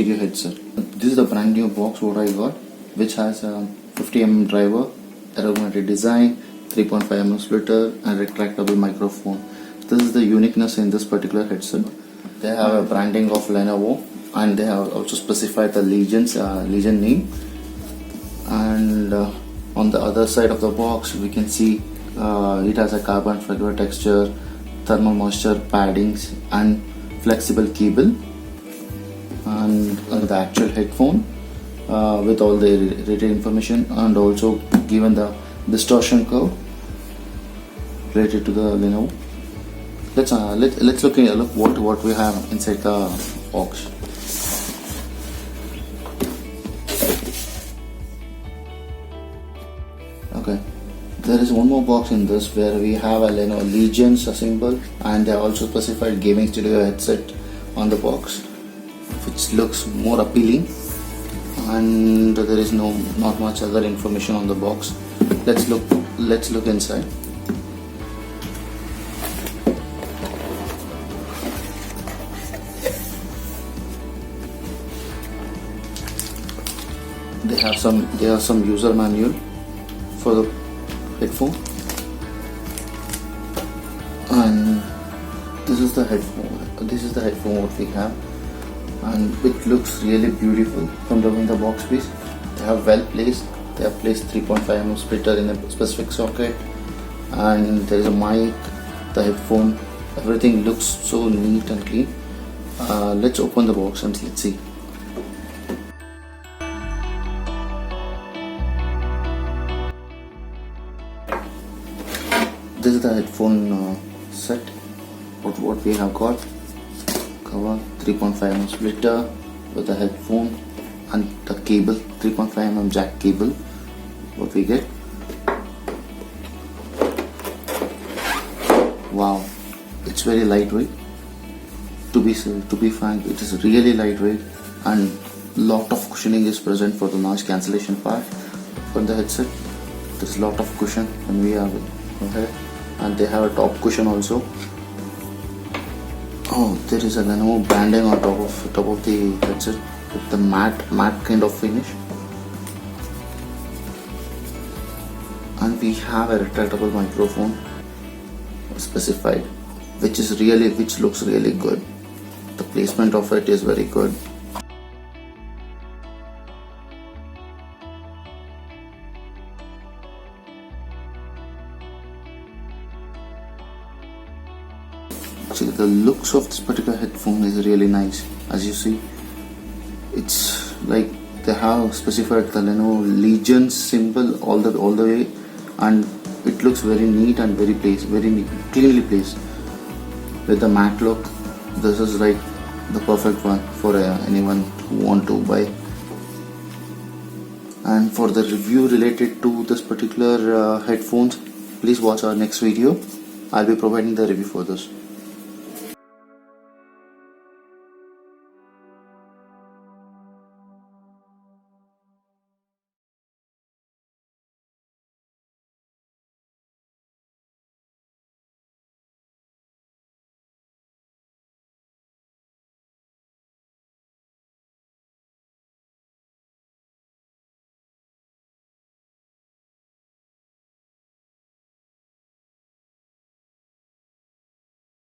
stereo headset. This is the brand new box what I got, which has a 50mm driver, ergonomic design, 3.5mm splitter and retractable microphone. This is the uniqueness in this particular headset. They have a branding of Lenovo and they have also specified the Legion name. And on the other side of the box we can see it has a carbon fiber texture, thermal moisture paddings and flexible cable, and the actual headphone with all the rated information, and also given the distortion curve related to the Lenovo. Let's look what we have inside the box. Okay, there is one more box in this where we have a Lenovo Legion symbol, and they also specified gaming stereo headset on the box, which looks more appealing, and there is not much other information on the box. Let's look inside. They have some user manual for the headphone, and this is the headphone what we have, and it looks really beautiful from the box piece. They have they have placed 3.5mm splitter in a specific socket, and there is a mic, the headphone, everything looks so neat and clean. Let's open the box and let's see. This is the headphone set. What we have got: cover, 3.5mm splitter with the headphone and the cable, 3.5mm jack cable. What we get? Wow, it's very lightweight. To be frank, it is really lightweight, and lot of cushioning is present for the noise cancellation part for the headset. There's a lot of cushion when we have it here. And they have a top cushion also. Oh, there is a Lenovo branding on top of the headset with the matte kind of finish. And we have a retractable microphone specified, which looks really good. The placement of it is very good. See, the looks of this particular headphone is really nice. As you see, it's like they have specified the Lenovo Legion symbol all the way, and it looks very neat and very cleanly placed. With the matte look, this is like the perfect one for anyone who want to buy. And for the review related to this particular headphones, please watch our next video. I'll be providing the review for this.